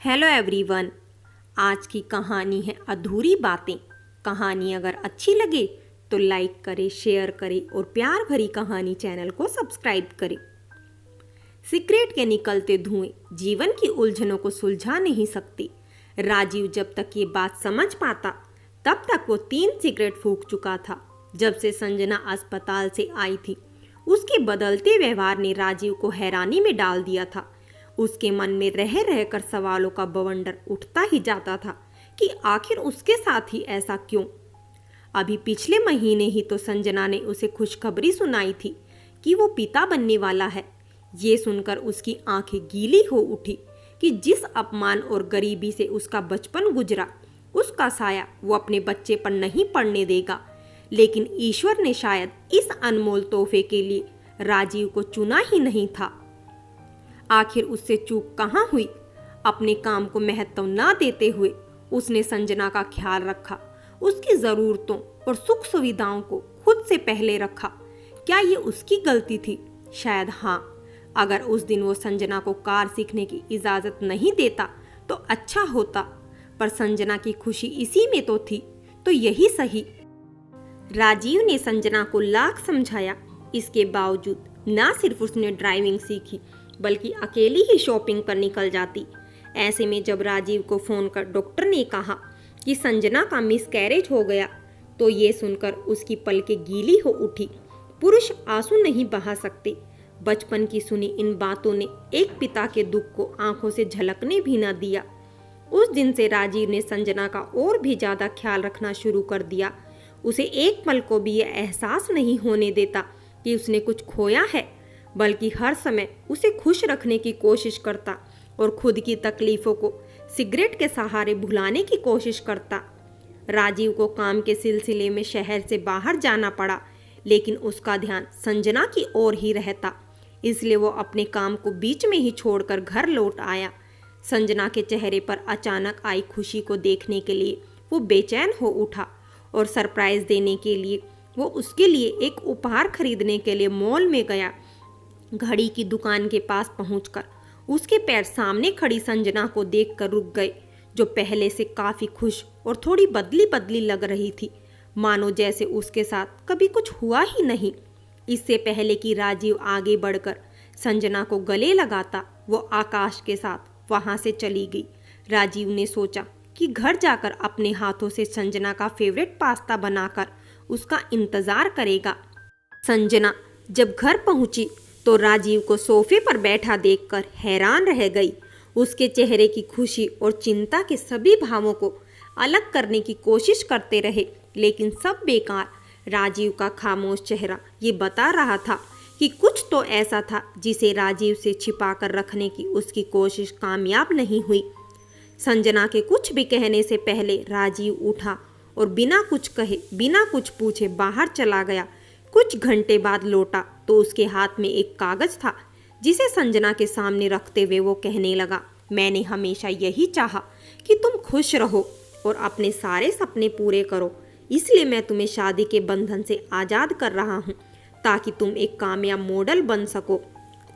Hello everyone. आज की कहानी है अधूरी बातें। कहानी अगर अच्छी लगे तो लाइक करें, शेयर करें और प्यार भरी कहानी चैनल को सब्सक्राइब करें। सिगरेट के निकलते धुएं जीवन की उलझनों को सुलझा नहीं सकते। राजीव जब तक ये बात समझ पाता तब तक वो 3 सिगरेट फूंक चुका था। जब से संजना अस्पताल से आई थी उसके बदलते व्यवहार ने राजीव को हैरानी में डाल दिया था। उसके मन में रह रहकर सवालों का बवंडर उठता ही जाता था कि आखिर उसके साथ ही ऐसा क्यों। अभी पिछले महीने ही तो संजना ने उसे खुशखबरी सुनाई थी कि वो पिता बनने वाला है। ये सुनकर उसकी आंखें गीली हो उठी कि जिस अपमान और गरीबी से उसका बचपन गुजरा उसका साया वो अपने बच्चे पर नहीं पड़ने देगा। लेकिन ईश्वर ने शायद इस अनमोल तोहफे के लिए राजीव को चुना ही नहीं था। आखिर उससे चूक कहाँ हुई? अपने काम को महत्व ना देते हुए उसने संजना का ख्याल रखा, उसकी जरूरतों और सुख सुविधाओं को खुद से पहले रखा। क्या ये उसकी गलती थी? शायद हाँ। अगर उस दिन वो संजना को कार सीखने की इजाजत नहीं देता तो अच्छा होता, पर संजना की खुशी इसी में तो थी, तो यही सही। राजीव ने संजना को लाख समझाया, इसके बावजूद ना सिर्फ उसने ड्राइविंग सीखी बल्कि अकेली ही शॉपिंग पर निकल जाती। ऐसे में जब राजीव को फोन कर डॉक्टर ने कहा कि संजना का मिसकैरेज हो गया तो ये सुनकर उसकी पलकें गीली हो उठी। पुरुष आंसू नहीं बहा सकते। बचपन की सुनी इन बातों ने एक पिता के दुख को आंखों से झलकने भी न दिया। उस दिन से राजीव ने संजना का और भी ज्यादा ख्याल रखना शुरू कर दिया। उसे एक पल को भी यह एहसास नहीं होने देता कि उसने कुछ खोया है, बल्कि हर समय उसे खुश रखने की कोशिश करता और खुद की तकलीफों को सिगरेट के सहारे भुलाने की कोशिश करता। राजीव को काम के सिलसिले में शहर से बाहर जाना पड़ा, लेकिन उसका ध्यान संजना की ओर ही रहता, इसलिए वो अपने काम को बीच में ही छोड़कर घर लौट आया। संजना के चेहरे पर अचानक आई खुशी को देखने के लिए वो बेचैन हो उठा और सरप्राइज देने के लिए वो उसके लिए एक उपहार खरीदने के लिए मॉल में गया। घड़ी की दुकान के पास पहुंचकर उसके पैर सामने खड़ी संजना को देखकर रुक गए, जो पहले से काफी खुश और थोड़ी बदली बदली लग रही थी, मानो जैसे उसके साथ कभी कुछ हुआ ही नहीं। इससे पहले कि राजीव आगे बढ़कर संजना को गले लगाता, वो आकाश के साथ वहां से चली गई। राजीव ने सोचा कि घर जाकर अपने हाथों से संजना का फेवरेट पास्ता बनाकर उसका इंतजार करेगा। संजना जब घर पहुंची तो राजीव को सोफे पर बैठा देखकर हैरान रह गई। उसके चेहरे की खुशी और चिंता के सभी भावों को अलग करने की कोशिश करते रहे, लेकिन सब बेकार। राजीव का खामोश चेहरा ये बता रहा था कि कुछ तो ऐसा था जिसे राजीव से छिपाकर रखने की उसकी कोशिश कामयाब नहीं हुई। संजना के कुछ भी कहने से पहले राजीव उठा और बिना कुछ कहे, बिना कुछ पूछे बाहर चला गया। कुछ घंटे बाद लौटा तो उसके हाथ में एक कागज था, जिसे संजना के सामने रखते हुए वो कहने लगा, मैंने हमेशा यही चाहा कि तुम खुश रहो और अपने सारे सपने पूरे करो, इसलिए मैं तुम्हें शादी के बंधन से आज़ाद कर रहा हूँ ताकि तुम एक कामयाब मॉडल बन सको।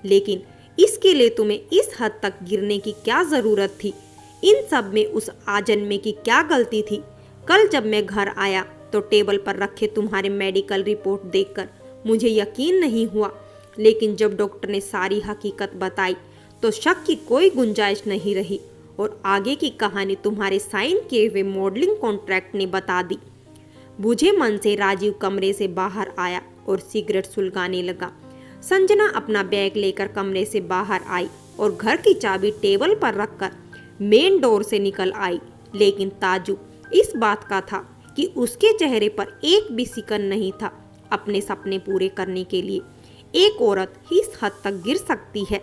लेकिन इसके लिए तुम्हें इस हद तक गिरने की क्या ज़रूरत थी? इन सब में उस आजन्मे की क्या गलती थी? कल जब मैं घर आया तो टेबल पर रखे तुम्हारे मेडिकल रिपोर्ट देखकर मुझे यकीन नहीं हुआ, लेकिन जब डॉक्टर ने सारी हकीकत बताई तो शक की कोई गुंजाइश नहीं रही और आगे की कहानी तुम्हारे साइन किए हुए मॉडलिंग कॉन्ट्रैक्ट ने बता दी। बुझे मन से राजीव कमरे से बाहर आया और सिगरेट सुलगाने लगा। संजना अपना बैग लेकर कमरे से बाहर आई और घर की चाबी टेबल पर रखकर मेन डोर से निकल आई, लेकिन ताज्जुब इस बात का था कि उसके चेहरे पर एक भी सिकन नहीं था। अपने सपने पूरे करने के लिए एक औरत ही इस हद तक गिर सकती है,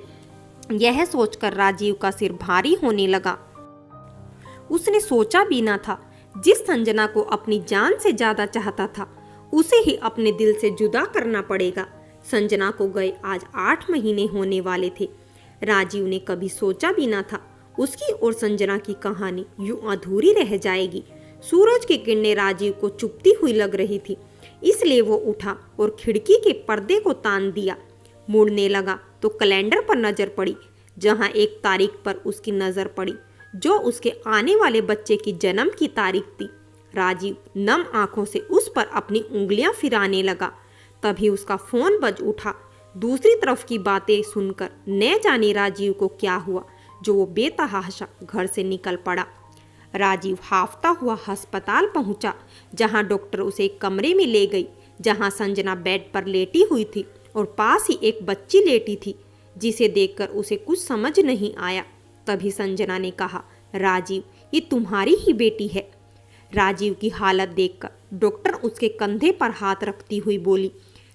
यह सोचकर राजीव का सिर भारी होने लगा। उसने सोचा भी ना था जिस संजना को अपनी जान से ज्यादा चाहता था उसे ही अपने दिल से जुदा करना पड़ेगा। संजना को गए आज 8 महीने होने वाले थे। राजीव ने कभी सोचा भी ना था उसकी और संजना की कहानी यूं अधूरी रह जाएगी। सूरज की किरणें राजीव को चुभती हुई लग रही थी, इसलिए वो उठा और खिड़की के पर्दे को तान दिया। मुड़ने लगा तो कैलेंडर पर नजर पड़ी, जहां एक तारीख पर उसकी नजर पड़ी जो उसके आने वाले बच्चे की जन्म की तारीख थी। राजीव नम आंखों से उस पर अपनी उंगलियां फिराने लगा। तभी उसका फोन बज उठा। दूसरी तरफ की बातें सुनकर न जाने राजीव को क्या हुआ, जो वो बेतहाशा घर से निकल पड़ा। राजीव हाफता हुआ अस्पताल पहुंचा, जहां डॉक्टर उसे एक कमरे में ले गई, जहां संजना बेड पर लेटी हुई थी और पास ही एक बच्ची लेटी थी, जिसे देखकर उसे कुछ समझ नहीं आया। तभी संजना ने कहा, राजीव, ये तुम्हारी ही बेटी है। राजीव की हालत देखकर डॉक्टर उसके कंधे पर हाथ रखती हुई बोली,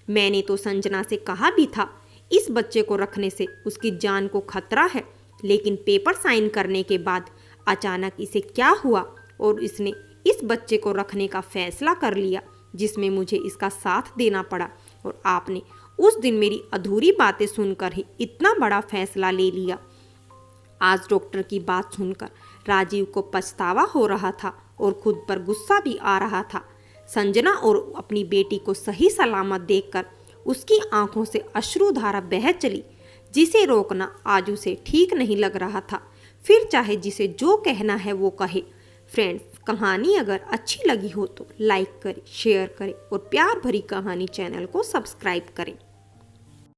मैंने तो संजना से कहा भी था, इस बच्चे को रखने से उसकी जान को खतरा है, लेकिन पेपर साइन करने के बाद अचानक इसे क्या हुआ और इसने इस बच्चे को रखने का फैसला कर लिया, जिसमें मुझे इसका साथ देना पड़ा। और आपने उस दिन मेरी अधूरी बातें सुनकर ही इतना बड़ा फैसला ले लिया। आज डॉक्टर की बात सुनकर राजीव को पछतावा हो रहा था और खुद पर गुस्सा भी आ रहा था। संजना और अपनी बेटी को सही सलामत देखकर उसकी आंखों से अश्रुधारा बह चली, जिसे रोकना आज उसे ठीक नहीं लग रहा था। फिर चाहे जिसे जो कहना है वो कहे। फ्रेंड्स, कहानी अगर अच्छी लगी हो तो लाइक करें, शेयर करें और प्यार भरी कहानी चैनल को सब्सक्राइब करें।